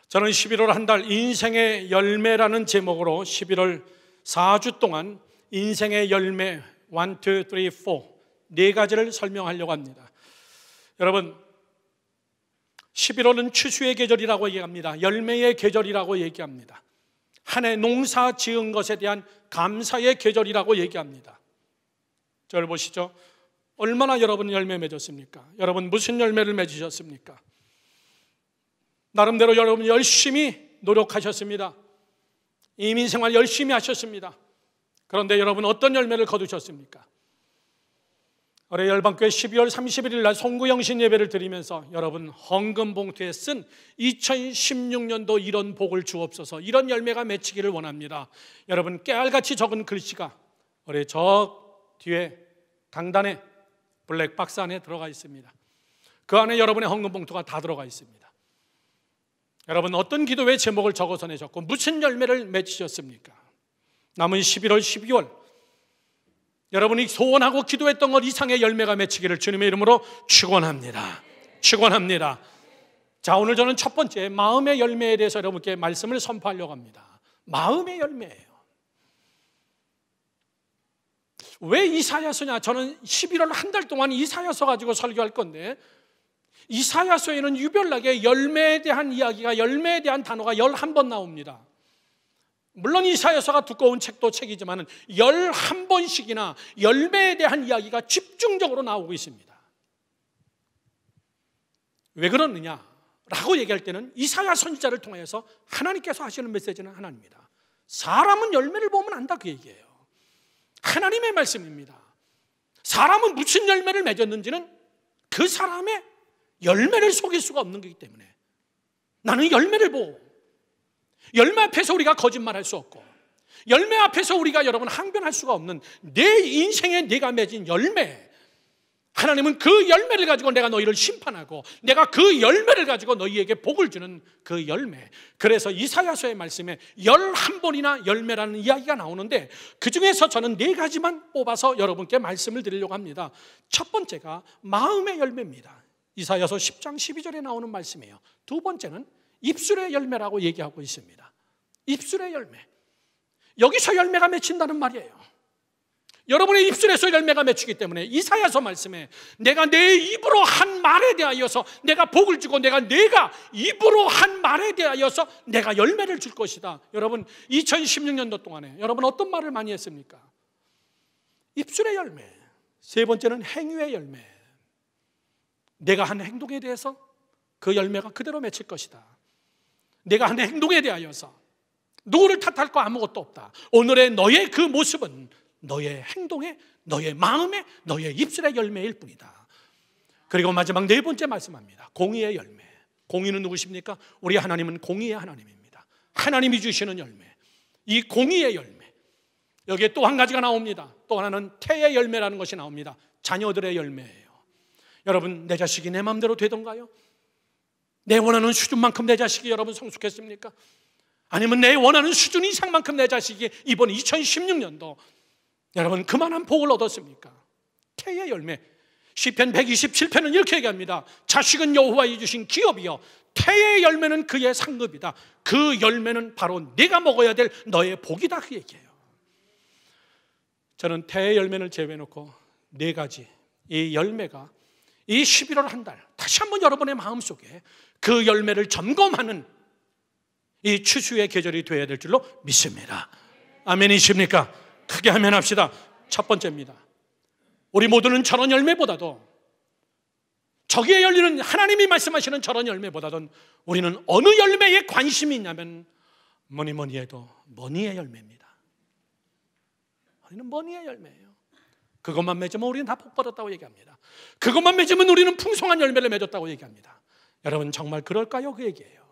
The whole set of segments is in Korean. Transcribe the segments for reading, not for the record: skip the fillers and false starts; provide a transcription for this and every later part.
저는 11월 한 달 인생의 열매라는 제목으로 11월 4주 동안 인생의 열매 1, 2, 3, 4 네 가지를 설명하려고 합니다. 여러분, 11월은 추수의 계절이라고 얘기합니다. 열매의 계절이라고 얘기합니다. 한 해 농사 지은 것에 대한 감사의 계절이라고 얘기합니다. 저를 보시죠. 얼마나 여러분 열매 맺었습니까? 여러분 무슨 열매를 맺으셨습니까? 나름대로 여러분 열심히 노력하셨습니다. 이민생활 열심히 하셨습니다. 그런데 여러분 어떤 열매를 거두셨습니까? 올해 열방교회 12월 31일 날 송구영신 예배를 드리면서 여러분 헌금 봉투에 쓴 2016년도 이런 복을 주옵소서, 이런 열매가 맺히기를 원합니다. 여러분 깨알같이 적은 글씨가 올해 저 뒤에 강단에 블랙박스 안에 들어가 있습니다. 그 안에 여러분의 헌금 봉투가 다 들어가 있습니다. 여러분 어떤 기도의 제목을 적어서 내셨고 무슨 열매를 맺으셨습니까? 남은 11월, 12월 여러분이 소원하고 기도했던 것 이상의 열매가 맺히기를 주님의 이름으로 축원합니다. 축원합니다. 자, 오늘 저는 첫 번째 마음의 열매에 대해서 여러분께 말씀을 선포하려고 합니다. 마음의 열매예요. 왜 이사야서냐? 저는 11월 한 달 동안 이사야서 가지고 설교할 건데, 이사야서에는 유별나게 열매에 대한 이야기가, 열매에 대한 단어가 11번 나옵니다. 물론 이사야서가 두꺼운 책도 책이지만 11번씩이나 열매에 대한 이야기가 집중적으로 나오고 있습니다. 왜 그러느냐라고 얘기할 때는 이사야 선지자를 통해서 하나님께서 하시는 메시지는 하나입니다. 사람은 열매를 보면 안다, 그 얘기예요. 하나님의 말씀입니다. 사람은 무슨 열매를 맺었는지는 그 사람의 열매를 속일 수가 없는 거기 때문에 나는 열매를 보고, 열매 앞에서 우리가 거짓말할 수 없고, 열매 앞에서 우리가 여러분 항변할 수가 없는 내 인생에 내가 맺은 열매, 하나님은 그 열매를 가지고 내가 너희를 심판하고 내가 그 열매를 가지고 너희에게 복을 주는 그 열매. 그래서 이사야서의 말씀에 11번이나 열매라는 이야기가 나오는데 그 중에서 저는 네 가지만 뽑아서 여러분께 말씀을 드리려고 합니다. 첫 번째가 마음의 열매입니다. 이사야서 10장 12절에 나오는 말씀이에요. 두 번째는 입술의 열매라고 얘기하고 있습니다. 입술의 열매. 여기서 열매가 맺힌다는 말이에요. 여러분의 입술에서 열매가 맺히기 때문에 이사야서 말씀에 내가 내 입으로 한 말에 대하여서 내가 복을 주고 내가 입으로 한 말에 대하여서 내가 열매를 줄 것이다. 여러분 2016년도 동안에 여러분 어떤 말을 많이 했습니까? 입술의 열매. 세 번째는 행위의 열매. 내가 한 행동에 대해서 그 열매가 그대로 맺힐 것이다. 내가 한 행동에 대하여서 누구를 탓할 거 아무것도 없다. 오늘의 너의 그 모습은 너의 행동에, 너의 마음에, 너의 입술의 열매일 뿐이다. 그리고 마지막 네 번째 말씀합니다. 공의의 열매. 공의는 누구십니까? 우리 하나님은 공의의 하나님입니다. 하나님이 주시는 열매, 이 공의의 열매. 여기에 또 한 가지가 나옵니다. 또 하나는 태의 열매라는 것이 나옵니다. 자녀들의 열매예요. 여러분 내 자식이 내 마음대로 되던가요? 내 원하는 수준만큼 내 자식이 여러분 성숙했습니까? 아니면 내 원하는 수준 이상만큼 내 자식이 이번 2016년도 여러분 그만한 복을 얻었습니까? 태의 열매. 시편 127편은 이렇게 얘기합니다. 자식은 여호와의 주신 기업이요 태의 열매는 그의 상급이다. 그 열매는 바로 네가 먹어야 될 너의 복이다, 그 얘기예요. 저는 태의 열매를 제외해놓고 네 가지 이 열매가 이 11월 한 달 다시 한번 여러분의 마음속에 그 열매를 점검하는 이 추수의 계절이 되어야 될 줄로 믿습니다. 아멘이십니까? 크게 아멘 합시다. 첫 번째입니다. 우리 모두는 저런 열매보다도, 저기에 열리는 하나님이 말씀하시는 저런 열매보다도 우리는 어느 열매에 관심이 있냐면 뭐니 해도 머니의 열매입니다. 우리는 머니의 열매예요. 그것만 맺으면 우리는 다 복 받았다고 얘기합니다. 그것만 맺으면 우리는 풍성한 열매를 맺었다고 얘기합니다. 여러분 정말 그럴까요? 그 얘기예요.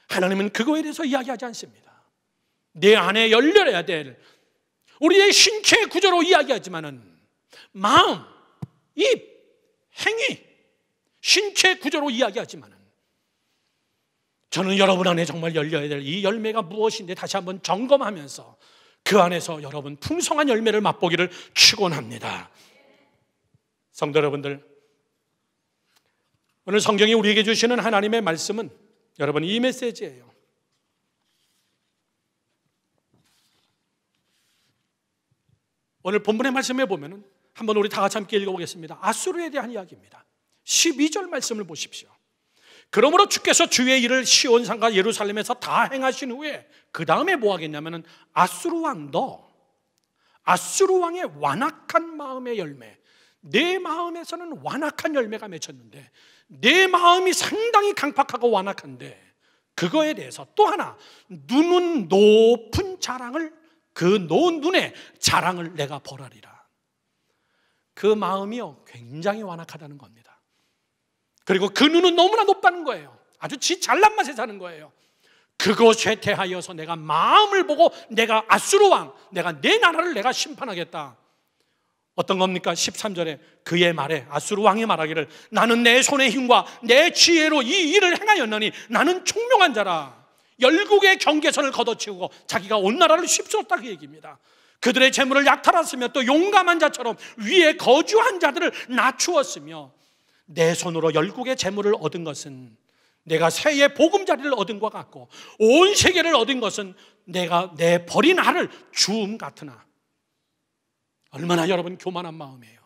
하나님은 그거에 대해서 이야기하지 않습니다. 내 안에 열려야 될 우리의 신체 구조로 이야기하지만은 마음, 입, 행위, 신체 구조로 이야기하지만은 저는 여러분 안에 정말 열려야 될 이 열매가 무엇인데 다시 한번 점검하면서 그 안에서 여러분 풍성한 열매를 맛보기를 축원합니다. 성도 여러분들, 오늘 성경이 우리에게 주시는 하나님의 말씀은 여러분, 이 메시지예요. 오늘 본문의 말씀에 보면은 한번 우리 다 같이 함께 읽어보겠습니다. 아수르에 대한 이야기입니다. 12절 말씀을 보십시오. 그러므로 주께서 주의 일을 시온산과 예루살렘에서 다 행하신 후에 그 다음에 뭐 하겠냐면은 아수르 왕의 완악한 마음의 열매, 내 마음에서는 완악한 열매가 맺혔는데 내 마음이 상당히 강팍하고 완악한데 그거에 대해서 또 하나 눈은 높은 자랑을, 그 놓은 눈에 자랑을 내가 벌하리라. 그 마음이요 굉장히 완악하다는 겁니다. 그리고 그 눈은 너무나 높다는 거예요. 아주 지 잘난 맛에 사는 거예요. 그것에 대하여서 내가 마음을 보고 내가 아수르 왕, 내가 내 나라를 내가 심판하겠다. 어떤 겁니까? 13절에 그의 말에 아수르 왕이 말하기를 나는 내 손의 힘과 내 지혜로 이 일을 행하였느니 나는 총명한 자라. 열국의 경계선을 걷어치우고 자기가 온 나라를 휩쓸었다, 그 얘기입니다. 그들의 재물을 약탈했으며 또 용감한 자처럼 위에 거주한 자들을 낮추었으며 내 손으로 열국의 재물을 얻은 것은 내가 새의 보금자리를 얻은 것과 같고 온 세계를 얻은 것은 내가 내 버린 알을 주움 같으나. 얼마나 여러분 교만한 마음이에요.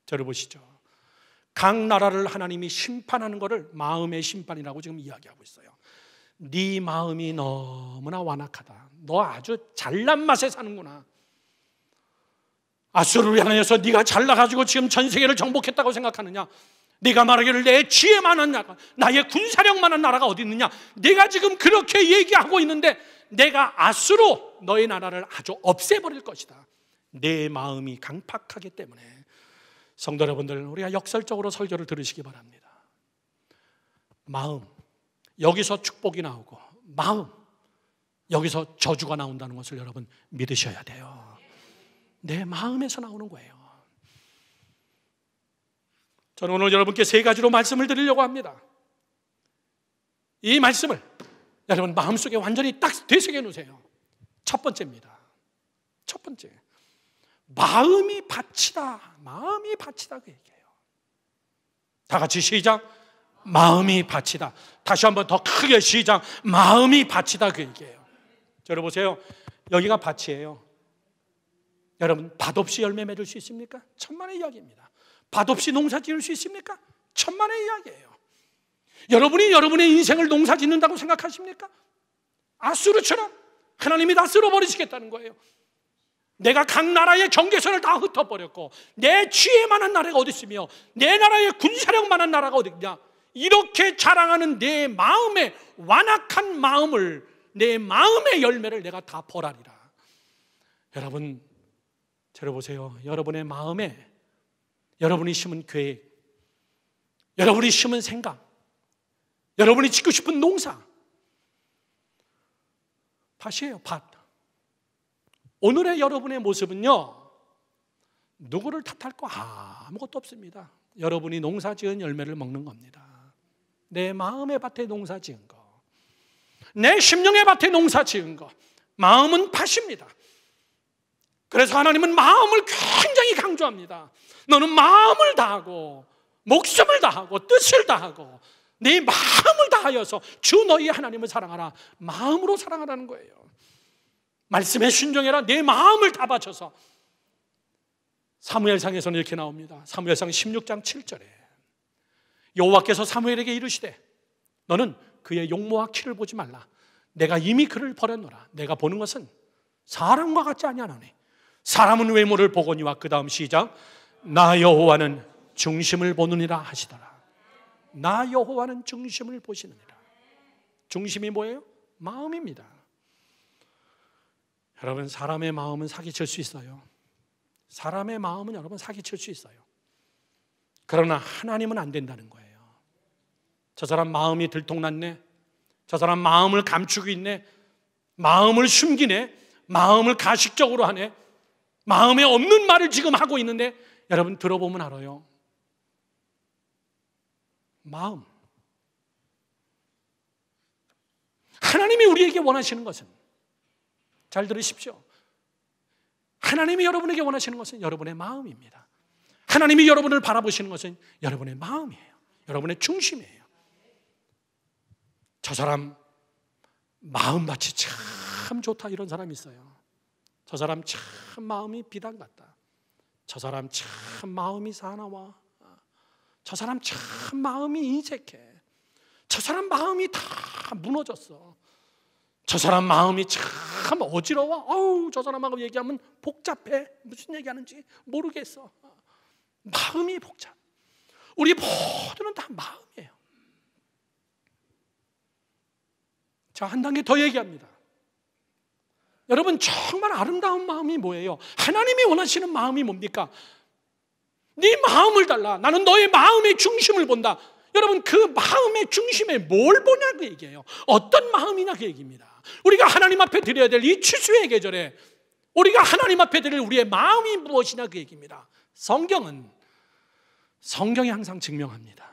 저를 보시죠. 각 나라를 하나님이 심판하는 것을 마음의 심판이라고 지금 이야기하고 있어요. 네 마음이 너무나 완악하다. 너 아주 잘난 맛에 사는구나. 아수르를 향해서 네가 잘나가지고 지금 전 세계를 정복했다고 생각하느냐? 네가 말하기를 내 지혜만한 나라, 나의 군사력만한 나라가 어디 있느냐? 네가 지금 그렇게 얘기하고 있는데 내가 아수르 너의 나라를 아주 없애버릴 것이다. 내 마음이 강팍하기 때문에. 성도 여러분들, 우리가 역설적으로 설교를 들으시기 바랍니다. 마음, 여기서 축복이 나오고 마음, 여기서 저주가 나온다는 것을 여러분 믿으셔야 돼요. 내 마음에서 나오는 거예요. 저는 오늘 여러분께 세 가지로 말씀을 드리려고 합니다. 이 말씀을 여러분 마음속에 완전히 딱 되새겨 놓으세요. 첫 번째입니다. 첫 번째, 마음이 밭이다. 마음이 밭이다, 그 얘기예요. 다 같이 시작. 마음이 밭이다. 다시 한번 더 크게 시작. 마음이 밭이다, 그 얘기예요. 여러분 보세요. 여기가 밭이에요. 여러분 밭 없이 열매 맺을 수 있습니까? 천만의 이야기입니다. 밭 없이 농사 지을 수 있습니까? 천만의 이야기예요. 여러분이 여러분의 인생을 농사 짓는다고 생각하십니까? 아수르처럼 하나님이 다 쓸어버리시겠다는 거예요. 내가 각 나라의 경계선을 다 흩어버렸고 내 지혜만한 나라가 어디 있으며 내 나라의 군사력만한 나라가 어디 있냐? 이렇게 자랑하는 내 마음의 완악한 마음을, 내 마음의 열매를 내가 다 벌하리라. 여러분 들어보세요. 여러분의 마음에 여러분이 심은 계획, 여러분이 심은 생각, 여러분이 짓고 싶은 농사, 밭이에요. 밭. 오늘의 여러분의 모습은요, 누구를 탓할 거 아무것도 없습니다. 여러분이 농사 지은 열매를 먹는 겁니다. 내 마음의 밭에 농사 지은 거, 내 심령의 밭에 농사 지은 거, 마음은 밭입니다. 그래서 하나님은 마음을 굉장히 강조합니다. 너는 마음을 다하고 목숨을 다하고 뜻을 다하고 네 마음을 다하여서 주 너희 하나님을 사랑하라. 마음으로 사랑하라는 거예요. 말씀에 순종해라. 내 마음을 다 바쳐서. 사무엘상에서는 이렇게 나옵니다. 사무엘상 16장 7절에 여호와께서 사무엘에게 이르시되 너는 그의 용모와 키를 보지 말라. 내가 이미 그를 버렸노라. 내가 보는 것은 사람과 같지 아니하노니 사람은 외모를 보거니와 그 다음 시작. 나 여호와는 중심을 보느니라 하시더라. 나 여호와는 중심을 보시느니라. 중심이 뭐예요? 마음입니다. 여러분 사람의 마음은 사기칠 수 있어요. 사람의 마음은 여러분 사기칠 수 있어요. 그러나 하나님은 안 된다는 거예요. 저 사람 마음이 들통났네, 저 사람 마음을 감추고 있네, 마음을 숨기네, 마음을 가식적으로 하네, 마음에 없는 말을 지금 하고 있는데 여러분 들어보면 알아요. 마음. 하나님이 우리에게 원하시는 것은, 잘 들으십시오, 하나님이 여러분에게 원하시는 것은 여러분의 마음입니다. 하나님이 여러분을 바라보시는 것은 여러분의 마음이에요. 여러분의 중심이에요. 저 사람 마음밭이 참 좋다, 이런 사람이 있어요. 저 사람 참 마음이 비단 같다. 저 사람 참 마음이 사나워. 저 사람 참 마음이 인색해. 저 사람 마음이 다 무너졌어. 저 사람 마음이 참 어지러워. 어우, 저 사람하고 얘기하면 복잡해. 무슨 얘기하는지 모르겠어. 마음이 복잡. 우리 모두는 다 마음이에요. 자, 한 단계 더 얘기합니다. 여러분, 정말 아름다운 마음이 뭐예요? 하나님이 원하시는 마음이 뭡니까? 네 마음을 달라. 나는 너의 마음의 중심을 본다. 여러분, 그 마음의 중심에 뭘 보냐 그 얘기예요. 어떤 마음이냐 그 얘기입니다. 우리가 하나님 앞에 드려야 될 이 추수의 계절에 우리가 하나님 앞에 드릴 우리의 마음이 무엇이냐 그 얘기입니다. 성경이 항상 증명합니다.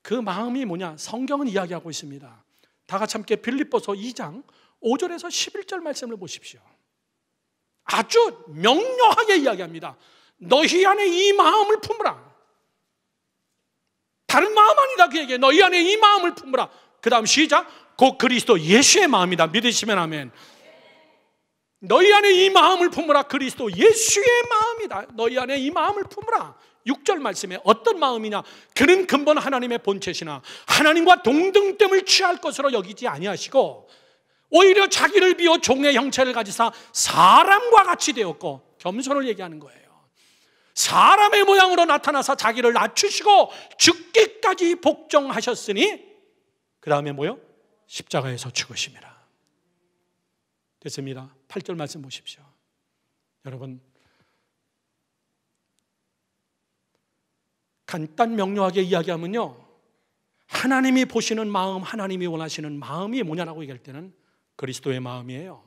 그 마음이 뭐냐? 성경은 이야기하고 있습니다. 다 같이 함께 빌립보서 2장 5절에서 11절 말씀을 보십시오. 아주 명료하게 이야기합니다. 너희 안에 이 마음을 품으라. 다른 마음 아니다 그 얘기예요. 너희 안에 이 마음을 품으라. 그 다음 시작. 곧 그리스도 예수의 마음이다. 믿으시면 아멘. 너희 안에 이 마음을 품으라. 그리스도 예수의 마음이다. 너희 안에 이 마음을 품으라. 6절 말씀에 어떤 마음이냐? 그는 근본 하나님의 본체시나 하나님과 동등됨을 취할 것으로 여기지 아니하시고 오히려 자기를 비워 종의 형체를 가지사 사람과 같이 되었고, 겸손을 얘기하는 거예요. 사람의 모양으로 나타나서 자기를 낮추시고 죽기까지 복종하셨으니 그 다음에 뭐요? 십자가에서 죽으심이라. 됐습니다. 8절 말씀 보십시오. 여러분, 간단 명료하게 이야기하면요, 하나님이 보시는 마음, 하나님이 원하시는 마음이 뭐냐라고 얘기할 때는 그리스도의 마음이에요.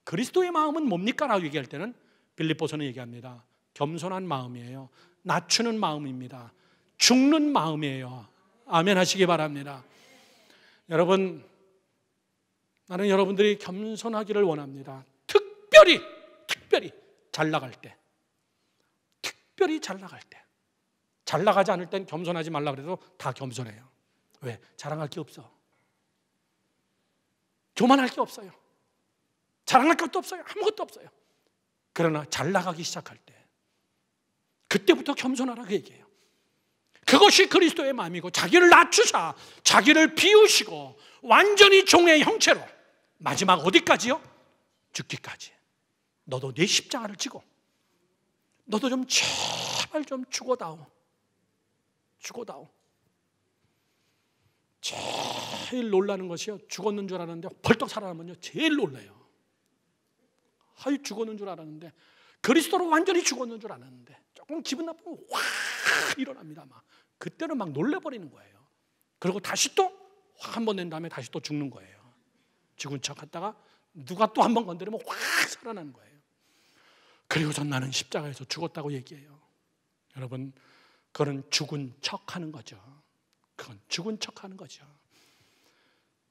그리스도의 마음은 뭡니까? 라고 얘기할 때는 빌립보서는 얘기합니다. 겸손한 마음이에요. 낮추는 마음입니다. 죽는 마음이에요. 아멘 하시기 바랍니다. 여러분, 나는 여러분들이 겸손하기를 원합니다. 특별히 잘 나갈 때, 특별히 잘 나갈 때. 잘 나가지 않을 땐 겸손하지 말라 그래도 다 겸손해요. 왜? 자랑할 게 없어. 교만할 게 없어요. 자랑할 것도 없어요. 아무것도 없어요. 그러나 잘 나가기 시작할 때 그때부터 겸손하라 그 얘기예요. 그것이 그리스도의 마음이고, 자기를 낮추사 자기를 비우시고 완전히 종의 형체로 마지막 어디까지요? 죽기까지. 너도 내 십자가를 지고 너도 좀 제발 좀 죽어다오. 제일 놀라는 것이요, 죽었는 줄 알았는데 벌떡 살아나면요 제일 놀라요. 하이, 죽었는 줄 알았는데, 그리스도로 완전히 죽었는 줄 알았는데 조금 기분 나쁘면 확 일어납니다. 막 그때는 막 놀래버리는 거예요. 그리고 다시 또 확 한 번 낸 다음에 다시 또 죽는 거예요. 죽은 척 하다가 누가 또 한 번 건드리면 확 살아나는 거예요. 그리고서 나는 십자가에서 죽었다고 얘기해요. 여러분, 그건 죽은 척하는 거죠. 그건 죽은 척하는 거죠.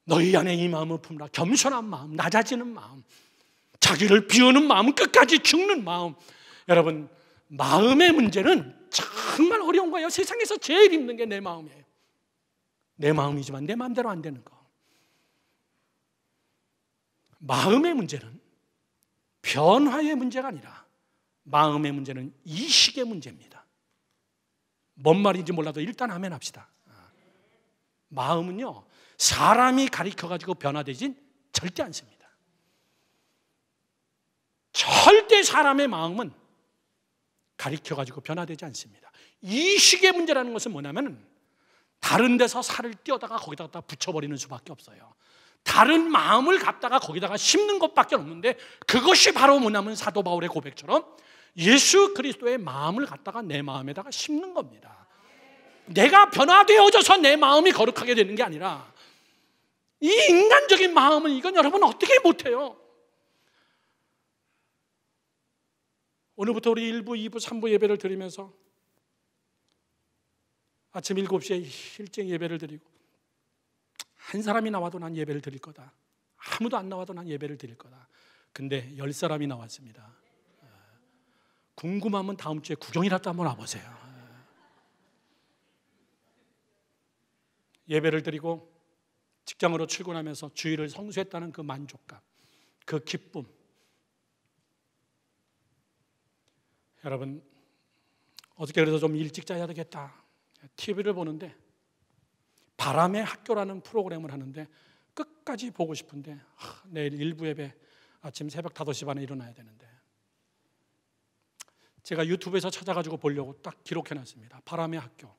너희 안에 이 마음을 품으라. 겸손한 마음, 낮아지는 마음, 자기를 비우는 마음, 끝까지 죽는 마음. 여러분, 마음의 문제는 정말 어려운 거예요. 세상에서 제일 힘든 게 내 마음이에요. 내 마음이지만 내 마음대로 안 되는 거. 마음의 문제는 변화의 문제가 아니라 마음의 문제는 이식의 문제입니다. 뭔 말인지 몰라도 일단 아멘 합시다. 마음은요, 사람이 가르쳐가지고 변화되진 절대 않습니다. 절대 사람의 마음은 가르쳐가지고 변화되지 않습니다. 이식의 문제라는 것은 뭐냐면 다른 데서 살을 띄어다가 거기다가 붙여버리는 수밖에 없어요. 다른 마음을 갖다가 거기다가 심는 것밖에 없는데, 그것이 바로 뭐냐면 사도 바울의 고백처럼 예수 그리스도의 마음을 갖다가 내 마음에다가 심는 겁니다. 내가 변화되어져서 내 마음이 거룩하게 되는 게 아니라, 이 인간적인 마음은 이건 여러분 어떻게 못해요. 오늘부터 우리 1부, 2부, 3부 예배를 드리면서 아침 7시에 일찍 예배를 드리고, 한 사람이 나와도 난 예배를 드릴 거다. 아무도 안 나와도 난 예배를 드릴 거다. 근데 10사람이 나왔습니다. 궁금하면 다음 주에 구경이라도 한번 와보세요. 예배를 드리고 직장으로 출근하면서 주일을 성수했다는 그 만족감, 그 기쁨. 여러분, 어저께 그래서 좀 일찍 자야 되겠다. TV를 보는데 바람의 학교라는 프로그램을 하는데 끝까지 보고 싶은데 내일 일부 예배 아침 새벽 5시 반에 일어나야 되는데 제가 유튜브에서 찾아가지고 보려고 딱 기록해놨습니다. 바람의 학교.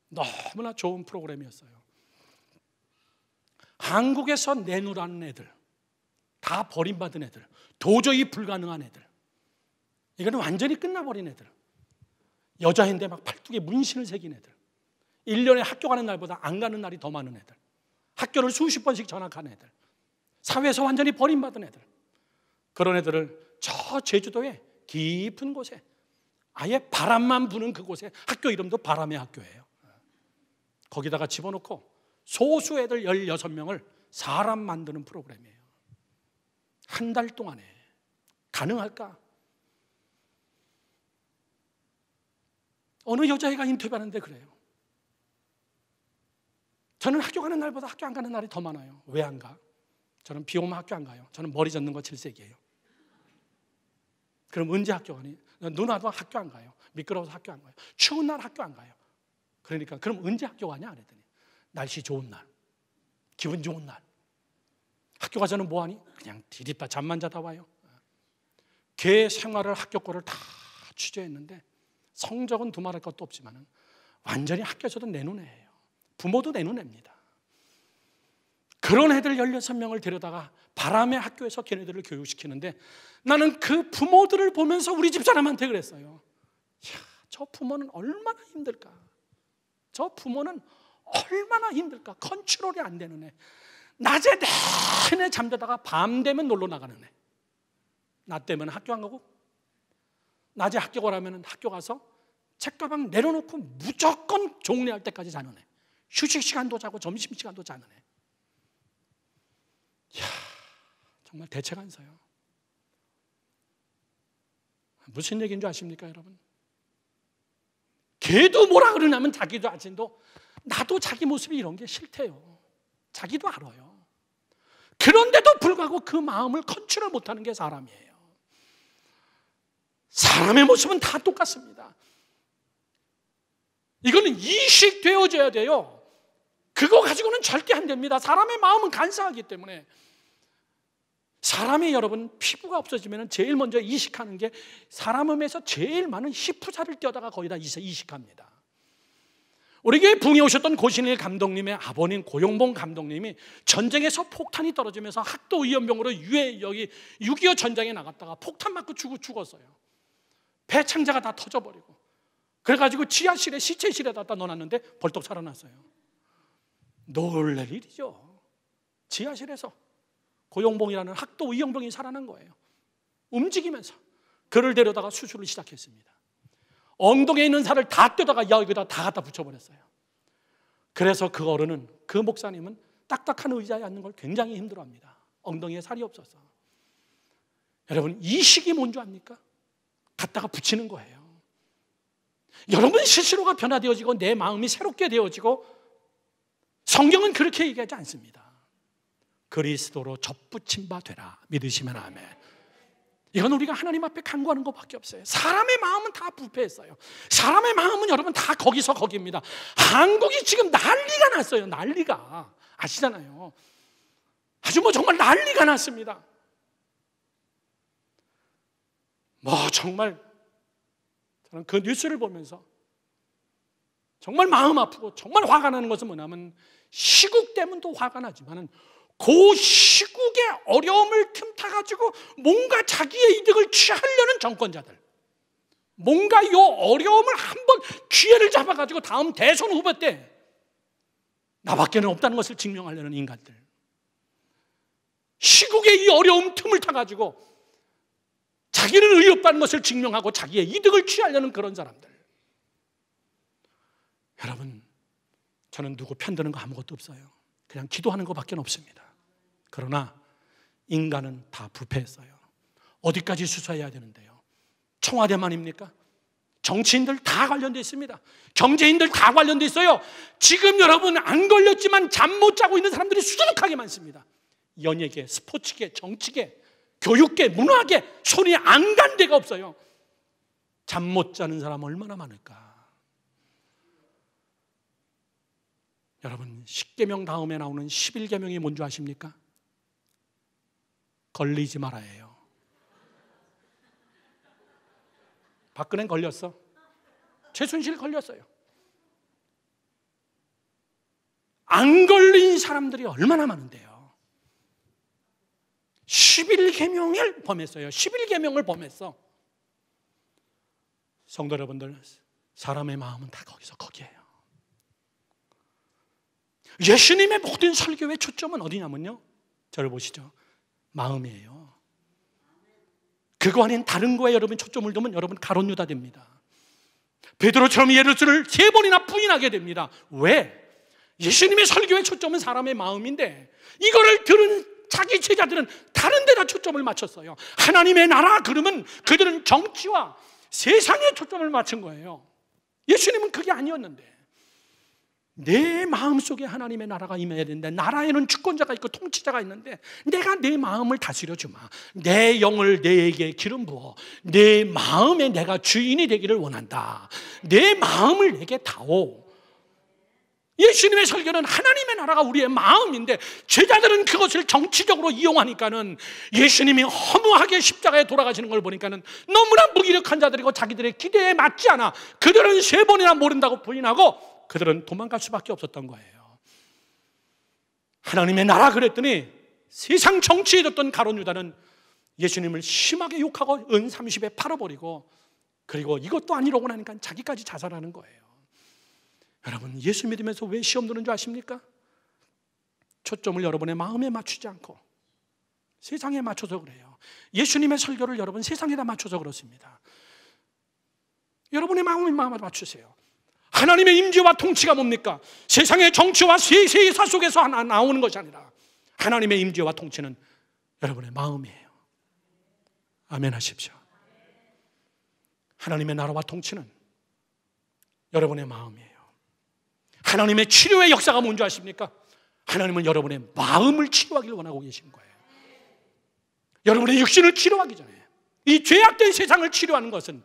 너무나 좋은 프로그램이었어요. 한국에서 내놓으라는 애들, 다 버림받은 애들, 도저히 불가능한 애들, 이거는 완전히 끝나버린 애들, 여자인데 막 팔뚝에 문신을 새긴 애들, 1년에 학교 가는 날보다 안 가는 날이 더 많은 애들, 학교를 수십 번씩 전학한 애들, 사회에서 완전히 버림받은 애들, 그런 애들을 저 제주도의 깊은 곳에 아예 바람만 부는 그곳에, 학교 이름도 바람의 학교예요. 거기다가 집어넣고 소수 애들 16명을 사람 만드는 프로그램이에요. 한 달 동안에 가능할까? 어느 여자애가 인터뷰하는데 그래요. 저는 학교 가는 날보다 학교 안 가는 날이 더 많아요. 왜 안 가? 저는 비 오면 학교 안 가요. 저는 머리 젓는 거 질색이에요. 그럼 언제 학교 가니? 눈 와도 학교 안 가요. 미끄러워서 학교 안 가요. 추운 날 학교 안 가요. 그러니까 그럼 언제 학교 가냐? 그랬더니 날씨 좋은 날, 기분 좋은 날. 학교 가서는 뭐하니? 그냥 디디빠 잠만 자다 와요. 걔 생활을, 학교 거를 다 취재했는데 성적은 두말할 것도 없지만 완전히 학교에서도 내놓은 애예요. 부모도 내놓은 애입니다. 그런 애들 16명을 데려다가 바람의 학교에서 걔네들을 교육시키는데 나는 그 부모들을 보면서 우리 집 사람한테 그랬어요. 이야, 저 부모는 얼마나 힘들까? 저 부모는 얼마나 힘들까? 컨트롤이 안 되는 애. 낮에 내내 잠자다가 밤 되면 놀러 나가는 애. 낮 되면 학교 안 가고 낮에 학교 가라면 학교 가서 책가방 내려놓고 무조건 종례할 때까지 자는 애. 휴식 시간도 자고 점심 시간도 자는 애. 이야, 정말 대책 안 서요. 무슨 얘기인 줄 아십니까, 여러분? 걔도 뭐라 그러냐면 자기도 아직도 나도 자기 모습이 이런 게 싫대요. 자기도 알아요. 그런데도 불구하고 그 마음을 컨트롤 못하는 게 사람이에요. 사람의 모습은 다 똑같습니다. 이거는 이식되어져야 돼요. 그거 가지고는 절대 안 됩니다. 사람의 마음은 간사하기 때문에. 사람이 여러분 피부가 없어지면 제일 먼저 이식하는 게 사람 몸에서 제일 많은 히프살을 떼어다가 거의 다 이식합니다. 우리 교회 붕에 오셨던 고신일 감독님의 아버님 고용봉 감독님이 전쟁에서 폭탄이 떨어지면서 학도위험병으로 여기 6.25 전쟁에 나갔다가 폭탄 맞고 죽었어요. 배 창자가 다 터져버리고 그래가지고 지하실에 시체실에다 넣어놨는데 벌떡 살아났어요. 놀랄 일이죠. 지하실에서 고용봉이라는 학도위험병이 살아난 거예요. 움직이면서 그를 데려다가 수술을 시작했습니다. 엉덩이에 있는 살을 다 떼다가 여기다 다 갖다 붙여버렸어요. 그래서 그 어른은, 그 목사님은 딱딱한 의자에 앉는 걸 굉장히 힘들어합니다. 엉덩이에 살이 없어서. 여러분, 이식이 뭔 줄 압니까? 갖다가 붙이는 거예요. 여러분 스스로가 변화되어지고 내 마음이 새롭게 되어지고, 성경은 그렇게 얘기하지 않습니다. 그리스도로 접붙임 바 되라. 믿으시면 아멘. 이건 우리가 하나님 앞에 간구하는 것밖에 없어요. 사람의 마음은 다 부패했어요. 사람의 마음은 여러분 다 거기서 거기입니다. 한국이 지금 난리가 났어요. 난리가. 아시잖아요. 아주 정말 난리가 났습니다. 정말 저는 그 뉴스를 보면서 정말 마음 아프고 정말 화가 나는 것은 뭐냐면, 시국 때문도 화가 나지만 그 시국의 어려움을 틈타가지고 뭔가 자기의 이득을 취하려는 정권자들, 뭔가 이 어려움을 한번 기회를 잡아가지고 다음 대선 후보 때 나밖에는 없다는 것을 증명하려는 인간들, 시국의 이 어려움 틈을 타가지고 자기는 의롭다는 것을 증명하고 자기의 이득을 취하려는 그런 사람들. 여러분, 저는 누구 편드는 거 아무것도 없어요. 그냥 기도하는 것밖에 없습니다. 그러나 인간은 다 부패했어요. 어디까지 수사해야 되는데요? 청와대만입니까? 정치인들 다 관련돼 있습니다. 경제인들 다 관련돼 있어요. 지금 여러분 안 걸렸지만 잠 못 자고 있는 사람들이 수두룩하게 많습니다. 연예계, 스포츠계, 정치계, 교육계, 문화계 손이 안 간 데가 없어요. 잠 못 자는 사람 얼마나 많을까. 여러분 10계명 다음에 나오는 11계명이 뭔지 아십니까? 걸리지 말아예요. 박근혜는 걸렸어. 최순실 걸렸어요. 안 걸린 사람들이 얼마나 많은데요. 11계명을 범했어요. 11계명을 범했어. 성도 여러분들, 사람의 마음은 다 거기에요. 예수님의 모든 설교의 초점은 어디냐면요, 저를 보시죠. 마음이에요. 그거 아닌 다른 거에 여러분 초점을 두면 여러분 가룟 유다 됩니다. 베드로처럼 예수를 3번이나 부인하게 됩니다. 왜? 예수님의 설교의 초점은 사람의 마음인데 이거를 들은 자기 제자들은 다른 데다 초점을 맞췄어요. 하나님의 나라 그러면 그들은 정치와 세상에 초점을 맞춘 거예요. 예수님은 그게 아니었는데, 내 마음속에 하나님의 나라가 임해야 되는데, 나라에는 주권자가 있고 통치자가 있는데 내가 내 마음을 다스려 주마. 내 영을 내게 기름 부어 내 마음에 내가 주인이 되기를 원한다. 내 마음을 내게 다오. 예수님의 설교는 하나님의 나라가 우리의 마음인데 제자들은 그것을 정치적으로 이용하니까는 예수님이 허무하게 십자가에 돌아가시는 걸 보니까는 너무나 무기력한 자들이고 자기들의 기대에 맞지 않아 그들은 3번이나 모른다고 부인하고 그들은 도망갈 수밖에 없었던 거예요. 하나님의 나라 그랬더니 세상 정치에 졌던 가룟 유다는 예수님을 심하게 욕하고 은 30에 팔아버리고, 그리고 이것도 아니라고 하니까 자기까지 자살하는 거예요. 여러분 예수 믿으면서 왜 시험 드는 줄 아십니까? 초점을 여러분의 마음에 맞추지 않고 세상에 맞춰서 그래요. 예수님의 설교를 여러분 세상에다 맞춰서 그렇습니다. 여러분의 마음에 맞추세요. 하나님의 임재와 통치가 뭡니까? 세상의 정치와 세세사 속에서 나오는 것이 아니라 하나님의 임재와 통치는 여러분의 마음이에요. 아멘 하십시오. 하나님의 나라와 통치는 여러분의 마음이에요. 하나님의 치료의 역사가 뭔지 아십니까? 하나님은 여러분의 마음을 치료하기를 원하고 계신 거예요. 여러분의 육신을 치료하기 전에 이 죄악된 세상을 치료하는 것은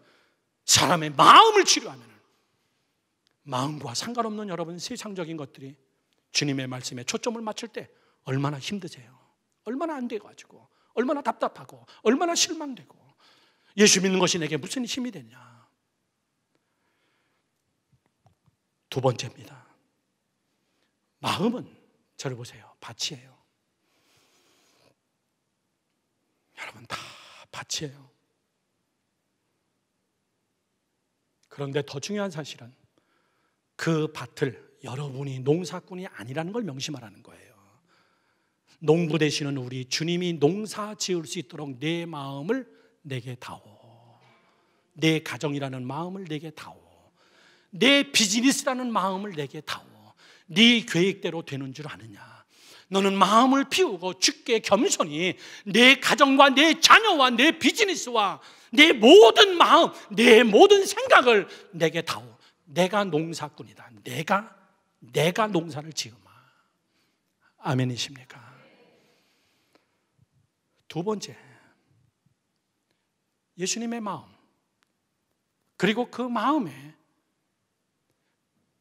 사람의 마음을 치료하면 마음과 상관없는 여러분 세상적인 것들이 주님의 말씀에 초점을 맞출 때 얼마나 힘드세요? 얼마나 안 돼가지고 얼마나 답답하고 얼마나 실망되고 예수 믿는 것이 내게 무슨 힘이 되냐. 두 번째입니다. 마음은 저를 보세요. 밭이에요. 여러분 다 밭이에요. 그런데 더 중요한 사실은 그 밭을 여러분이 농사꾼이 아니라는 걸 명심하라는 거예요. 농부 되시는 우리 주님이 농사 지을 수 있도록 내 마음을 내게 다오. 내 가정이라는 마음을 내게 다오. 내 비즈니스라는 마음을 내게 다오. 네 계획대로 되는 줄 아느냐. 너는 마음을 비우고 주께 겸손히 내 가정과 내 자녀와 내 비즈니스와 내 모든 마음, 내 모든 생각을 내게 다오. 내가 농사꾼이다. 내가 농사를 지으마. 아멘이십니까? 두 번째, 예수님의 마음, 그리고 그 마음에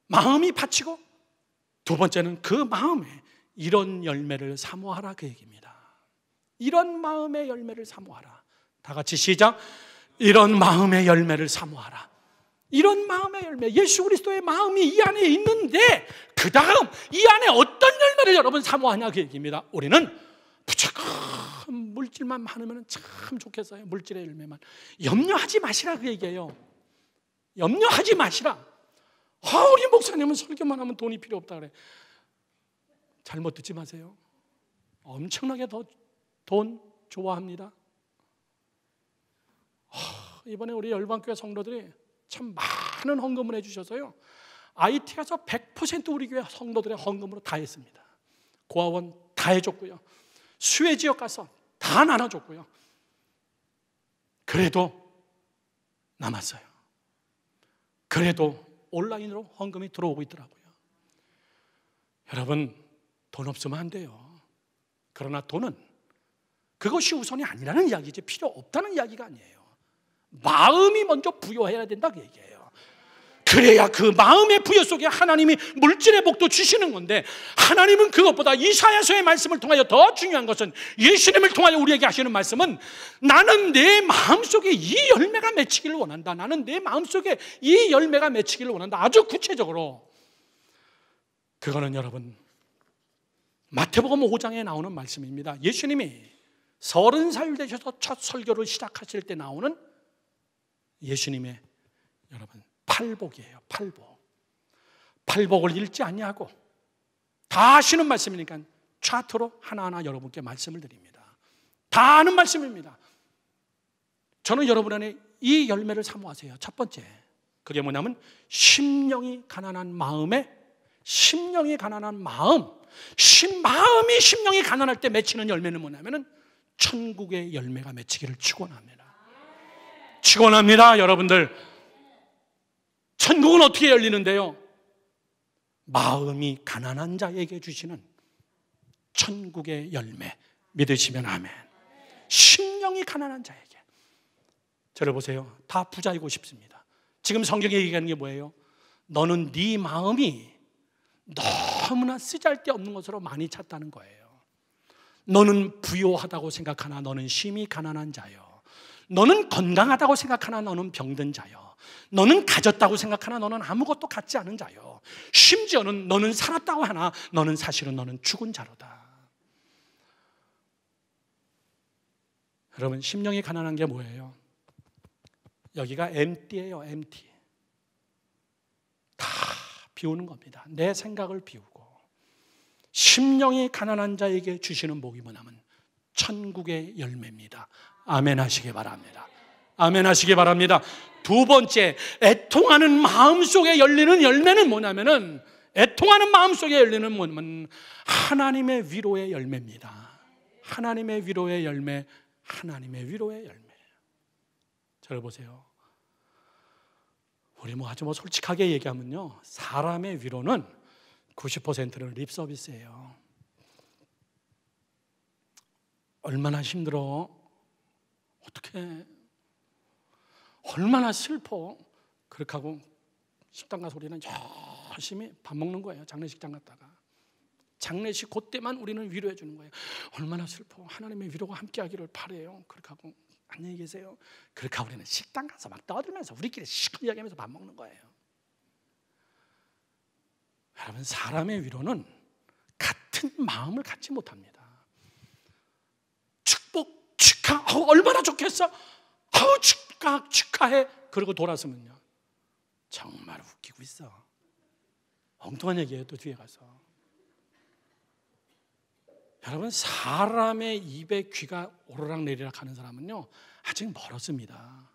마음이 바치고, 두 번째는 그 마음에 이런 열매를 사모하라, 그 얘기입니다. 이런 마음의 열매를 사모하라. 다 같이 시작. 이런 마음의 열매를 사모하라. 이런 마음의 열매, 예수 그리스도의 마음이 이 안에 있는데 그 다음 이 안에 어떤 열매를 여러분 사모하냐, 그 얘기입니다. 우리는 무조건 물질만 많으면 참 좋겠어요. 물질의 열매만. 염려하지 마시라, 그 얘기예요. 염려하지 마시라. 우리 목사님은 설교만 하면 돈이 필요 없다 그래. 잘못 듣지 마세요. 엄청나게 더 돈 좋아합니다. 이번에 우리 열방교회 성도들이 참 많은 헌금을 해주셔서요, IT에서 100% 우리 교회 성도들의 헌금으로 다 했습니다. 고아원 다 해줬고요, 수혜지역 가서 다 나눠줬고요. 그래도 남았어요. 그래도 온라인으로 헌금이 들어오고 있더라고요. 여러분, 돈 없으면 안 돼요. 그러나 돈은 그것이 우선이 아니라는 이야기지, 필요 없다는 이야기가 아니에요. 마음이 먼저 부여해야 된다 그 얘기예요. 그래야 그 마음의 부여 속에 하나님이 물질의 복도 주시는 건데, 하나님은 그것보다 이사야서의 말씀을 통하여 더 중요한 것은, 예수님을 통하여 우리에게 하시는 말씀은, 나는 내 마음속에 이 열매가 맺히기를 원한다. 나는 내 마음속에 이 열매가 맺히기를 원한다. 아주 구체적으로. 그거는 여러분, 마태복음 5장에 나오는 말씀입니다. 예수님이 30살 되셔서 첫 설교를 시작하실 때 나오는 예수님의 여러분 팔복이에요. 팔복을 읽지 아니하고 다 아시는 말씀이니까 차트로 하나하나 여러분께 말씀을 드립니다. 다 아는 말씀입니다. 저는 여러분 안에 이 열매를 사모하세요. 첫 번째, 그게 뭐냐면 심령이 가난한 마음이 심령이 가난할 때 맺히는 열매는 뭐냐면은 천국의 열매가 맺히기를 축원합니다. 여러분들, 천국은 어떻게 열리는데요? 마음이 가난한 자에게 주시는 천국의 열매, 믿으시면 아멘. 심령이 가난한 자에게. 저를 보세요. 다 부자이고 싶습니다. 지금 성경에 얘기하는 게 뭐예요? 너는 네 마음이 너무나 쓰잘데없는 것으로 많이 찼다는 거예요. 너는 부요하다고 생각하나 너는 심히 가난한 자요. 너는 건강하다고 생각하나 너는 병든 자요. 너는 가졌다고 생각하나 너는 아무것도 갖지 않은 자요. 심지어는 너는 살았다고 하나 너는 사실은 너는 죽은 자로다. 여러분, 심령이 가난한 게 뭐예요? 여기가 empty예요. empty. 다 비우는 겁니다. 내 생각을 비우고. 심령이 가난한 자에게 주시는 복이 뭐냐면 천국의 열매입니다. 아멘 하시기 바랍니다. 아멘 하시기 바랍니다. 두 번째, 애통하는 마음속에 열리는 열매는 뭐냐면은, 애통하는 마음속에 열리는 뭐냐면 하나님의 위로의 열매입니다. 하나님의 위로의 열매, 하나님의 위로의 열매. 저를 보세요. 우리 아주 솔직하게 얘기하면요, 사람의 위로는 90%는 립서비스예요. 얼마나 힘들어, 어떻게, 얼마나 슬퍼, 그렇게 하고 식당 가서 우리는 열심히 밥 먹는 거예요. 장례식장 갔다가 장례식 그때만 우리는 위로해 주는 거예요. 얼마나 슬퍼, 하나님의 위로가 함께하기를 바래요. 그렇게 하고 안녕히 계세요. 그렇게 하고 우리는 식당 가서 막 떠들면서 우리끼리 시끄럽게 이야기하면서 밥 먹는 거예요. 여러분, 사람의 위로는 같은 마음을 갖지 못합니다. 축복, 축하, 얼마나 좋겠어, 축하해. 그러고 돌아서면요, 정말 웃기고 있어. 엉뚱한 얘기예요. 또 뒤에 가서. 여러분, 사람의 입에 귀가 오르락내리락 하는 사람은요 아직 멀었습니다.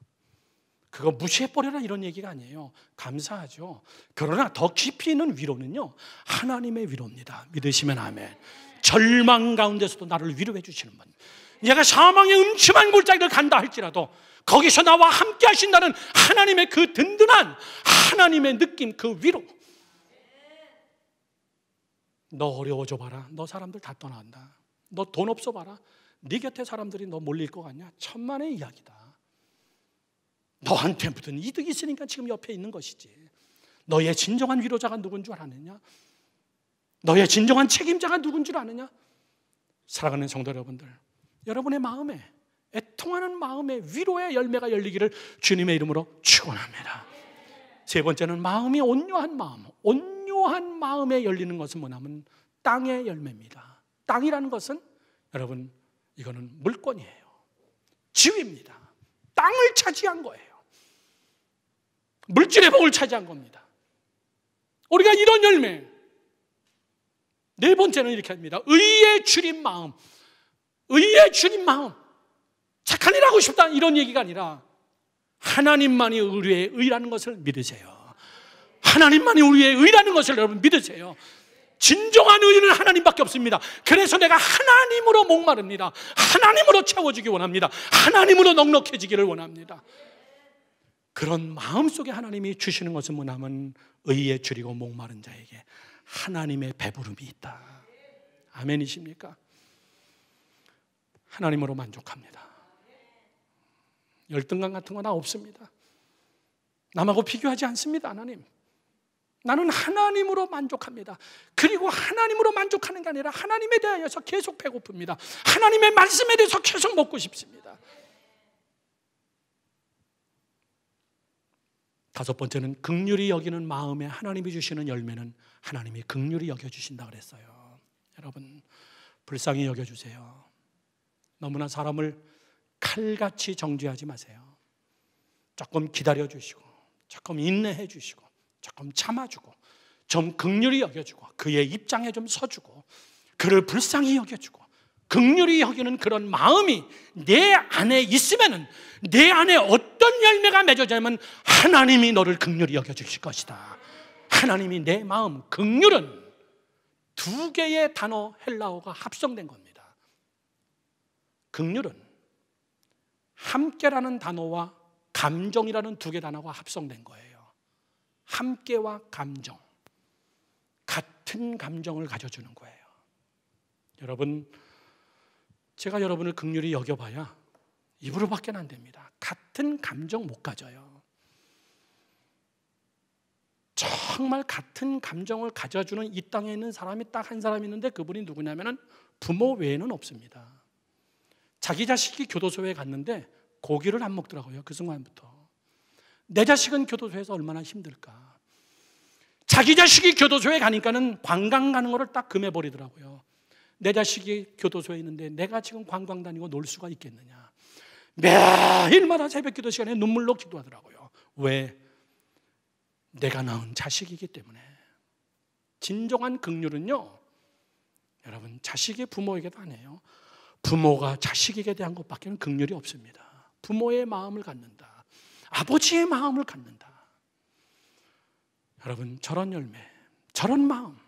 그거 무시해버려라 이런 얘기가 아니에요. 감사하죠. 그러나 더 깊이 있는 위로는요 하나님의 위로입니다. 믿으시면 아멘. 절망 가운데서도 나를 위로해 주시는 분, 내가 사망의 음침한 골짜기를 간다 할지라도 거기서 나와 함께 하신다는 하나님의 그 든든한 하나님의 느낌, 그 위로. 너 어려워져 봐라, 너 사람들 다 떠난다. 너 돈 없어 봐라, 네 곁에 사람들이 너 몰릴 것 같냐? 천만의 이야기다. 너한테 무슨 이득이 있으니까 지금 옆에 있는 것이지. 너의 진정한 위로자가 누군 줄 아느냐? 너의 진정한 책임자가 누군 줄 아느냐? 사랑하는 성도 여러분들, 여러분의 마음에, 애통하는 마음에 위로의 열매가 열리기를 주님의 이름으로 축원합니다. 세 번째는 마음이 온유한 마음. 온유한 마음에 열리는 것은 뭐냐면 땅의 열매입니다. 땅이라는 것은 여러분, 이거는 물권이에요. 지위입니다. 땅을 차지한 거예요. 물질의 복을 차지한 겁니다. 우리가 이런 열매. 네 번째는 이렇게 합니다. 의에 줄인 마음. 의에 줄인 마음. 착한 일 하고 싶다 이런 얘기가 아니라 하나님만이 우리의 의라는 것을 믿으세요. 하나님만이 우리의 의라는 것을 여러분 믿으세요. 진정한 의는 하나님밖에 없습니다. 그래서 내가 하나님으로 목마릅니다. 하나님으로 채워지기 원합니다. 하나님으로 넉넉해지기를 원합니다. 그런 마음속에 하나님이 주시는 것은 뭐냐면 의에 줄이고 목마른 자에게 하나님의 배부름이 있다. 아멘이십니까? 하나님으로 만족합니다. 열등감 같은 거 나 없습니다. 남하고 비교하지 않습니다. 하나님, 나는 하나님으로 만족합니다. 그리고 하나님으로 만족하는 게 아니라 하나님에 대하여서 계속 배고픕니다. 하나님의 말씀에 대해서 계속 먹고 싶습니다. 다섯 번째는 긍휼히 여기는 마음에 하나님이 주시는 열매는 하나님이 긍휼히 여겨주신다 그랬어요. 여러분, 불쌍히 여겨주세요. 너무나 사람을 칼같이 정죄하지 마세요. 조금 기다려주시고, 조금 인내해 주시고, 조금 참아주고, 좀 긍휼히 여겨주고, 그의 입장에 좀 서주고, 그를 불쌍히 여겨주고, 긍휼히 여기는 그런 마음이 내 안에 있으면은 내 안에 어떤 열매가 맺어지냐면 하나님이 너를 긍휼히 여겨주실 것이다. 하나님이 내 마음, 긍휼은 두 개의 단어 헬라어가 합성된 겁니다. 긍휼은 함께라는 단어와 감정이라는 두 개 단어가 합성된 거예요. 함께와 감정, 같은 감정을 가져주는 거예요. 여러분, 제가 여러분을 긍휼히 여겨봐야 입으로밖에 안 됩니다. 같은 감정 못 가져요. 정말 같은 감정을 가져주는 이 땅에 있는 사람이 딱 한 사람 있는데 그분이 누구냐면 부모 외에는 없습니다. 자기 자식이 교도소에 갔는데 고기를 안 먹더라고요. 그 순간부터. 내 자식은 교도소에서 얼마나 힘들까. 자기 자식이 교도소에 가니까는 관광 가는 거를 딱 금해버리더라고요. 내 자식이 교도소에 있는데 내가 지금 관광 다니고 놀 수가 있겠느냐. 매일마다 새벽 기도 시간에 눈물로 기도하더라고요. 왜? 내가 낳은 자식이기 때문에. 진정한 긍휼은요, 여러분, 자식이 부모에게도 안 해요. 부모가 자식에게 대한 것밖에는 긍휼이 없습니다. 부모의 마음을 갖는다. 아버지의 마음을 갖는다. 여러분, 저런 열매, 저런 마음.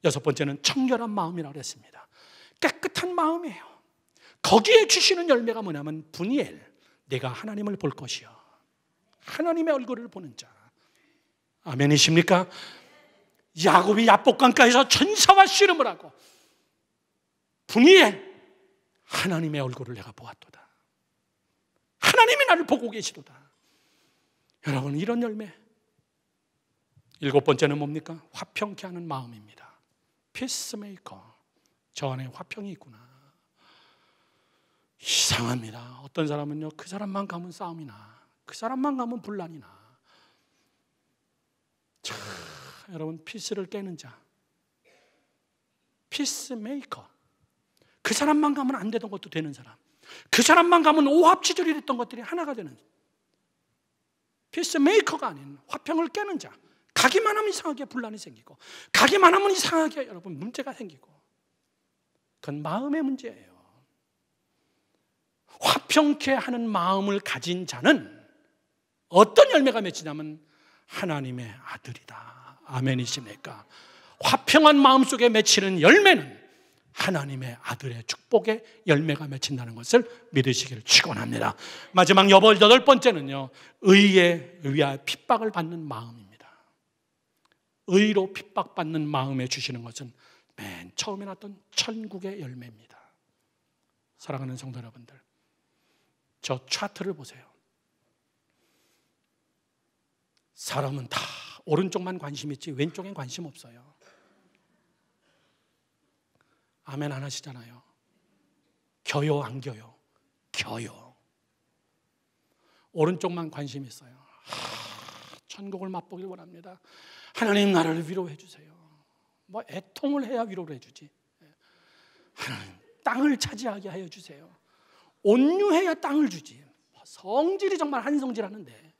여섯 번째는 청결한 마음이라고 했습니다. 깨끗한 마음이에요. 거기에 주시는 열매가 뭐냐면 분이엘, 내가 하나님을 볼 것이요, 하나님의 얼굴을 보는 자. 아멘이십니까? 야곱이 야복강가에서 천사와 씨름을 하고 분이엘, 하나님의 얼굴을 내가 보았도다. 하나님이 나를 보고 계시도다. 여러분, 이런 열매. 일곱 번째는 뭡니까? 화평케 하는 마음입니다. 피스메이커. 저 안에 화평이 있구나. 이상합니다. 어떤 사람은요, 그 사람만 가면 싸움이 나, 그 사람만 가면 분란이 나. 자, 여러분, 피스를 깨는 자, 피스메이커. 그 사람만 가면 안 되던 것도 되는 사람, 그 사람만 가면 오합지졸이 됐던 것들이 하나가 되는 피스메이커가 아닌 화평을 깨는 자. 가기만 하면 이상하게 분란이 생기고, 가기만 하면 이상하게 여러분 문제가 생기고, 그건 마음의 문제예요. 화평케 하는 마음을 가진 자는 어떤 열매가 맺히냐면 하나님의 아들이다. 아멘이십니까? 화평한 마음 속에 맺히는 열매는 하나님의 아들의 축복의 열매가 맺힌다는 것을 믿으시기를 축원합니다. 마지막 여덟 번째는요, 의에 의하여 핍박을 받는 마음입니다. 의로 핍박받는 마음에 주시는 것은 맨 처음에 났던 천국의 열매입니다. 사랑하는 성도 여러분들, 저 차트를 보세요. 사람은 다 오른쪽만 관심 있지 왼쪽엔 관심 없어요. 아멘 안 하시잖아요. 겨요 안 겨요? 겨요. 오른쪽만 관심 있어요. 천국을 맛보길 원합니다. 하나님, 나를 위로해 주세요. 뭐 애통을 해야 위로를 해주지. 하나님, 땅을 차지하게 하여 주세요. 온유해야 땅을 주지. 성질이 정말 한성질하는데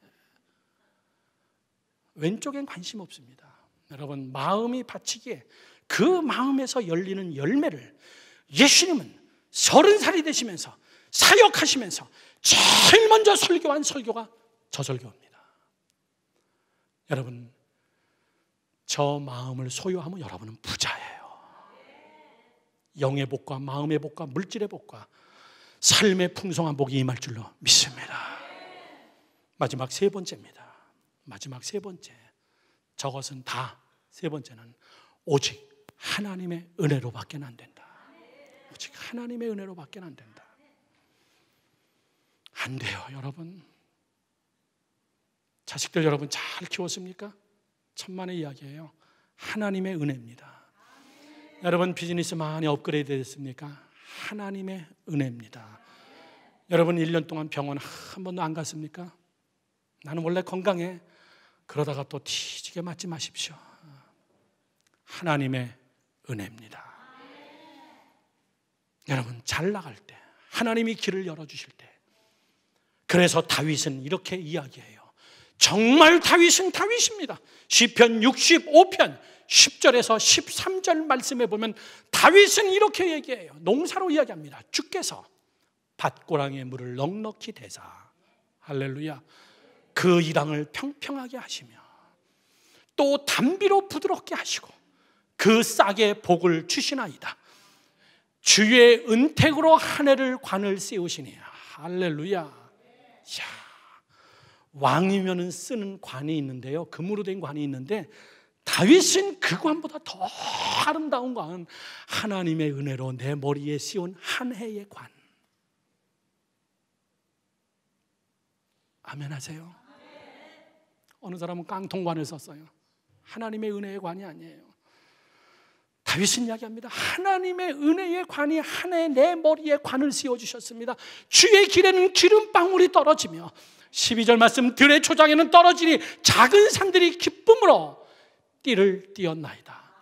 왼쪽엔 관심 없습니다. 여러분, 마음이 바치기에 그 마음에서 열리는 열매를 예수님은 30살이 되시면서 사역하시면서 제일 먼저 설교한 설교가 저 설교입니다. 여러분, 저 마음을 소유하면 여러분은 부자예요. 영의 복과 마음의 복과 물질의 복과 삶의 풍성한 복이 임할 줄로 믿습니다. 마지막 세 번째입니다. 마지막 세 번째. 저것은 다, 세 번째는 오직 하나님의 은혜로밖에 안 된다. 오직 하나님의 은혜로밖에 안 된다. 안 돼요, 여러분. 자식들 여러분 잘 키웠습니까? 천만의 이야기예요. 하나님의 은혜입니다. 여러분 비즈니스 많이 업그레이드 됐습니까? 하나님의 은혜입니다. 여러분 1년 동안 병원 한 번도 안 갔습니까? 나는 원래 건강해. 그러다가 또 뒤지게 맞지 마십시오. 하나님의 은혜입니다. 여러분 잘 나갈 때, 하나님이 길을 열어주실 때, 그래서 다윗은 이렇게 이야기해요. 정말 다윗은 다윗입니다. 시편 65편 10절에서 13절 말씀에 보면 다윗은 이렇게 얘기해요. 농사로 이야기합니다. 주께서 밭고랑의 물을 넉넉히 대사, 할렐루야, 그 이랑을 평평하게 하시며 또 담비로 부드럽게 하시고 그 싹에 복을 주시나이다. 주의 은택으로 한 해를 관을 씌우시니, 할렐루야. 야, 왕이면은 쓰는 관이 있는데요, 금으로 된 관이 있는데 다윗은 그 관보다 더 아름다운 관, 하나님의 은혜로 내 머리에 씌운 한 해의 관. 아멘 하세요. 어느 사람은 깡통관을 썼어요. 하나님의 은혜의 관이 아니에요. 다윗은 이야기합니다. 하나님의 은혜의 관이 한 해 내 머리에 관을 씌워주셨습니다. 주의 길에는 기름방울이 떨어지며 12절 말씀, 들의 초장에는 떨어지니 작은 산들이 기쁨으로 띠를 띄었나이다.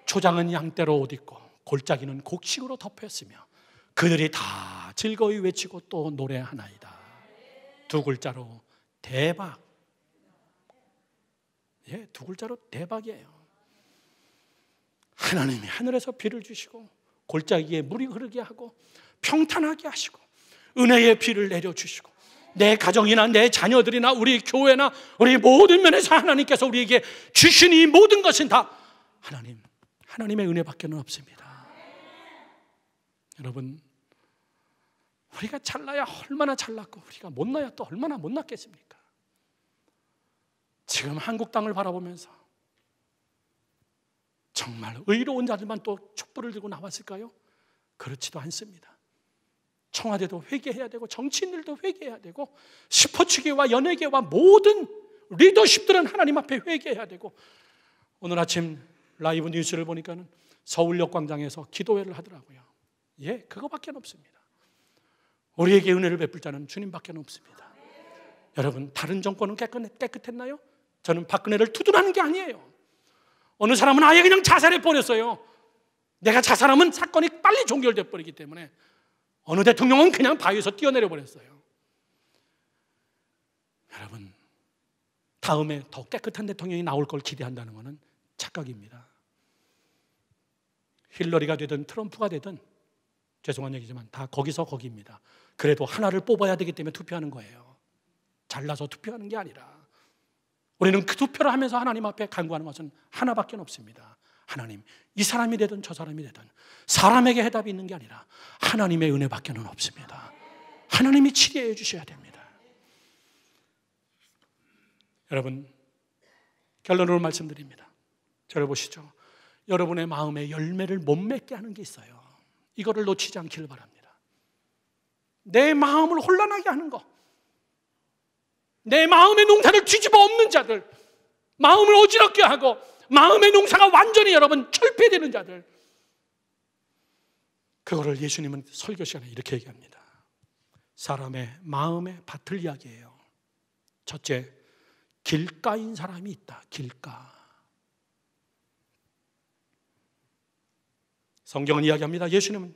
초장은 양떼로 옷 입고 골짜기는 곡식으로 덮였으며 그들이 다 즐거이 외치고 또 노래하나이다. 두 글자로 대박. 예, 두 글자로 대박이에요. 하나님이 하늘에서 비를 주시고 골짜기에 물이 흐르게 하고 평탄하게 하시고 은혜의 비를 내려주시고 내 가정이나 내 자녀들이나 우리 교회나 우리 모든 면에서 하나님께서 우리에게 주신 이 모든 것은 다 하나님의 은혜밖에 없습니다. 여러분, 우리가 잘나야 얼마나 잘났고 우리가 못나야 또 얼마나 못났겠습니까? 지금 한국 땅을 바라보면서 정말 의로운 자들만 또 촛불을 들고 나왔을까요? 그렇지도 않습니다. 청와대도 회개해야 되고 정치인들도 회개해야 되고 스포츠계와 연예계와 모든 리더십들은 하나님 앞에 회개해야 되고, 오늘 아침 라이브 뉴스를 보니까는 서울역 광장에서 기도회를 하더라고요. 예, 그거밖에 없습니다. 우리에게 은혜를 베풀 자는 주님밖에 없습니다. 여러분, 다른 정권은 깨끗했나요? 저는 박근혜를 투둔하는 게 아니에요. 어느 사람은 아예 그냥 자살해 버렸어요. 내가 자살하면 사건이 빨리 종결돼 버리기 때문에. 어느 대통령은 그냥 바위에서 뛰어내려 버렸어요. 여러분, 다음에 더 깨끗한 대통령이 나올 걸 기대한다는 것은 착각입니다. 힐러리가 되든 트럼프가 되든 죄송한 얘기지만 다 거기서 거기입니다. 그래도 하나를 뽑아야 되기 때문에 투표하는 거예요. 잘나서 투표하는 게 아니라 우리는 그 투표를 하면서 하나님 앞에 간구하는 것은 하나밖에 없습니다. 하나님, 이 사람이 되든 저 사람이 되든 사람에게 해답이 있는 게 아니라 하나님의 은혜밖에 없습니다. 하나님이 치료해 주셔야 됩니다. 여러분, 결론으로 말씀드립니다. 저를 보시죠. 여러분의 마음에 열매를 못 맺게 하는 게 있어요. 이거를 놓치지 않기를 바랍니다. 내 마음을 혼란하게 하는 거, 내 마음의 농사를 뒤집어 엎는 자들, 마음을 어지럽게 하고 마음의 농사가 완전히 여러분 철폐되는 자들, 그거를 예수님은 설교 시간에 이렇게 얘기합니다. 사람의 마음의 밭을 이야기해요. 첫째, 길가인 사람이 있다. 길가. 성경은 이야기합니다. 예수님은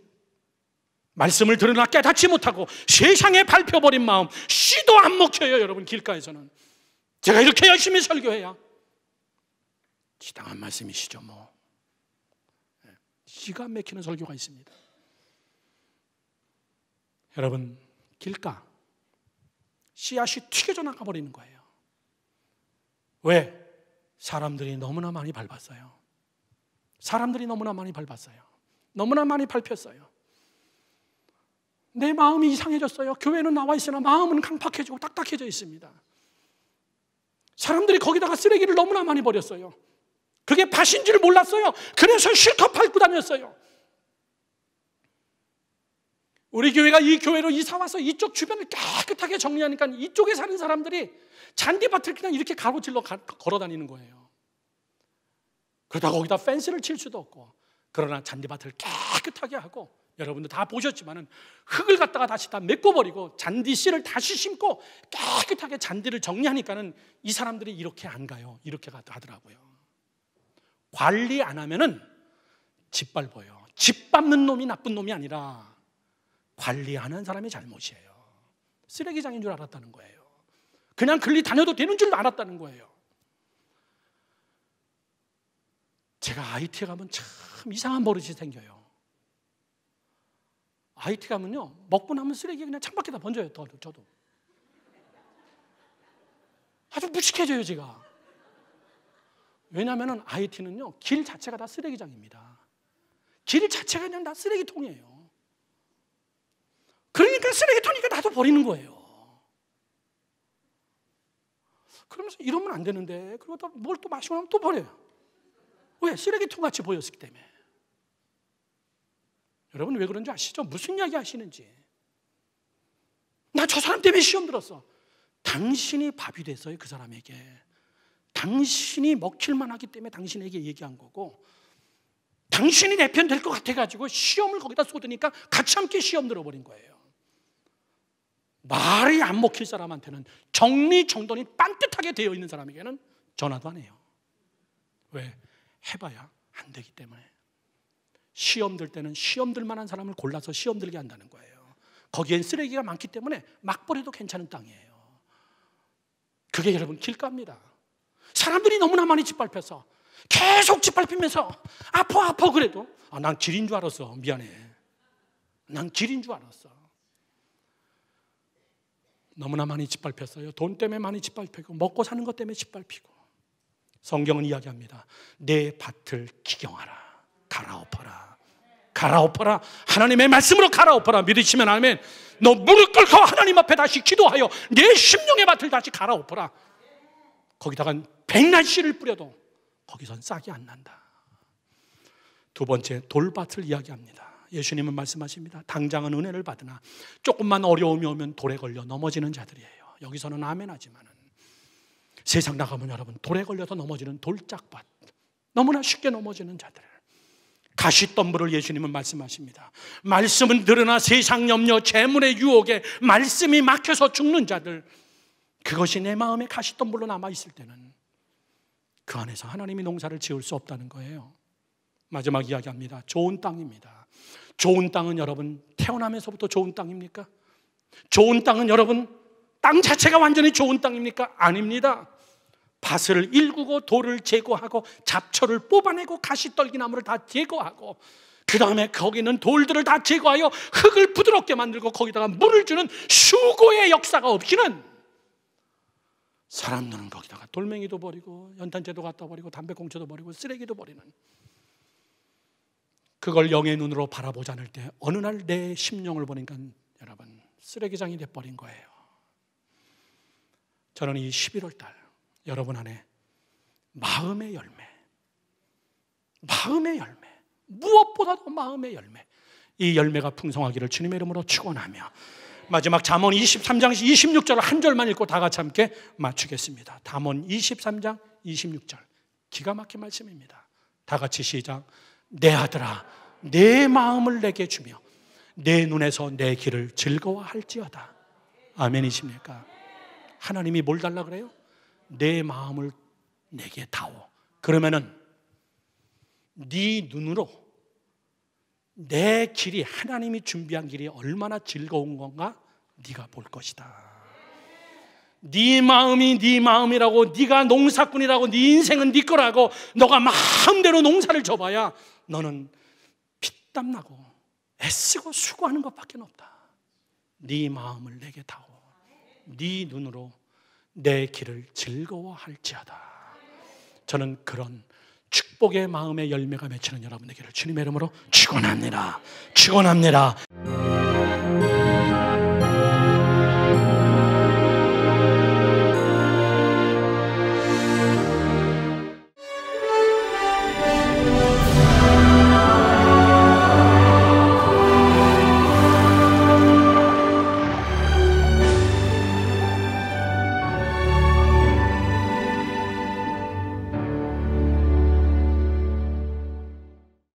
말씀을 들으나 깨닫지 못하고 세상에 밟혀버린 마음, 씨도 안 먹혀요. 여러분, 길가에서는. 제가 이렇게 열심히 설교해야 지당한 말씀이시죠. 뭐 씨가 맥히는 설교가 있습니다. 여러분, 길가, 씨앗이 튀겨져 나가버리는 거예요. 왜? 사람들이 너무나 많이 밟았어요. 사람들이 너무나 많이 밟았어요. 너무나 많이 밟혔어요. 내 마음이 이상해졌어요. 교회는 나와 있으나 마음은 강팍해지고 딱딱해져 있습니다. 사람들이 거기다가 쓰레기를 너무나 많이 버렸어요. 그게 밭인 줄 몰랐어요. 그래서 실컷 밟고 다녔어요. 우리 교회가 이 교회로 이사와서 이쪽 주변을 깨끗하게 정리하니까 이쪽에 사는 사람들이 잔디밭을 그냥 이렇게 가로질러 걸어 다니는 거예요. 그러다가 거기다 펜스를 칠 수도 없고, 그러나 잔디밭을 깨끗하게 하고, 여러분도 다 보셨지만은 흙을 갖다가 다시 다 메꿔버리고 잔디씨를 다시 심고 깨끗하게 잔디를 정리하니까는 이 사람들이 이렇게 안 가요. 이렇게 하더라고요. 관리 안 하면은 짓밟아요. 짓밟는 놈이 나쁜 놈이 아니라 관리하는 사람이 잘못이에요. 쓰레기장인 줄 알았다는 거예요. 그냥 글리 다녀도 되는 줄 알았다는 거예요. 제가 IT에 가면 참 이상한 버릇이 생겨요. IT 가면요, 먹고 나면 쓰레기 그냥 창밖에다 던져요. 저도 아주 무식해져요 제가. 왜냐하면 IT는요, 길 자체가 다 쓰레기장입니다. 길 자체가 그냥 다 쓰레기통이에요. 그러니까 쓰레기통이니까 나도 버리는 거예요. 그러면서 이러면 안 되는데, 그리고 또 뭘 또 마시고 나면 또 버려요. 왜? 쓰레기통 같이 보였기 때문에. 여러분 왜 그런지 아시죠? 무슨 이야기 하시는지. 나 저 사람 때문에 시험 들었어. 당신이 밥이 됐어요. 그 사람에게. 당신이 먹힐만 하기 때문에 당신에게 얘기한 거고, 당신이 내 편 될 것 같아가지고 시험을 거기다 쏟으니까 같이 함께 시험 들어버린 거예요. 말이 안 먹힐 사람한테는 정리정돈이 빤듯하게 되어 있는 사람에게는 전화도 안 해요. 왜? 해봐야 안 되기 때문에. 시험 들 때는 시험 들 만한 사람을 골라서 시험 들게 한다는 거예요. 거기엔 쓰레기가 많기 때문에 막 버려도 괜찮은 땅이에요. 그게 여러분 길가입니다. 사람들이 너무나 많이 짓밟혀서 계속 짓밟히면서 아파 그래도 난 길인 줄 알았어. 미안해. 난 길인 줄 알았어. 너무나 많이 짓밟혔어요. 돈 때문에 많이 짓밟히고, 먹고 사는 것 때문에 짓밟히고. 성경은 이야기합니다. 내 밭을 기경하라. 갈아엎어라. 갈아엎어라. 하나님의 말씀으로 갈아엎어라. 믿으시면 아멘. 너 무릎 꿇고 하나님 앞에 다시 기도하여 내 심령의 밭을 다시 갈아엎어라. 거기다가 백날 씨를 뿌려도 거기선 싹이 안 난다. 두 번째, 돌밭을 이야기합니다. 예수님은 말씀하십니다. 당장은 은혜를 받으나 조금만 어려움이 오면 돌에 걸려 넘어지는 자들이에요. 여기서는 아멘 하지만은 세상 나가면 여러분 돌에 걸려서 넘어지는 돌짝밭, 너무나 쉽게 넘어지는 자들, 가시덤불을 예수님은 말씀하십니다. 말씀은 늘어나 세상 염려, 재물의 유혹에 말씀이 막혀서 죽는 자들, 그것이 내 마음에 가시덤불로 남아있을 때는 그 안에서 하나님이 농사를 지을 수 없다는 거예요. 마지막 이야기합니다. 좋은 땅입니다. 좋은 땅은 여러분 태어나면서부터 좋은 땅입니까? 좋은 땅은 여러분 땅 자체가 완전히 좋은 땅입니까? 아닙니다. 밭을 일구고 돌을 제거하고 잡초를 뽑아내고 가시떨기나무를 다 제거하고, 그 다음에 거기는 돌들을 다 제거하여 흙을 부드럽게 만들고 거기다가 물을 주는 수고의 역사가 없이는 사람들은 거기다가 돌멩이도 버리고 연탄재도 갖다 버리고 담배꽁초도 버리고 쓰레기도 버리는, 그걸 영의 눈으로 바라보지 않을 때 어느 날 내 심령을 보니까 여러분 쓰레기장이 돼버린 거예요. 저는 이 11월 달 여러분 안에 마음의 열매, 무엇보다도 마음의 열매, 이 열매가 풍성하기를 주님의 이름으로 축원하며 마지막 잠언 23장 26절을 한 절만 읽고 다 같이 함께 맞추겠습니다. 잠언 23장 26절 기가 막힌 말씀입니다. 다 같이 시작. 내 아들아 내 마음을 내게 주며 내 눈에서 내 길을 즐거워할지어다. 아멘이십니까? 하나님이 뭘 달라 그래요? 내 마음을 내게 다오. 그러면은 네 눈으로 내 길이, 하나님이 준비한 길이 얼마나 즐거운 건가 네가 볼 것이다. 네 마음이 네 마음이라고, 네가 농사꾼이라고, 네 인생은 네 거라고 너가 마음대로 농사를 져봐야 너는 피땀나고 애쓰고 수고하는 것밖에 없다. 네 마음을 내게 다오. 네 눈으로 내 길을 즐거워할지어다. 저는 그런 축복의 마음의 열매가 맺히는 여러분에게를 주님의 이름으로 축원합니다. 축원합니다.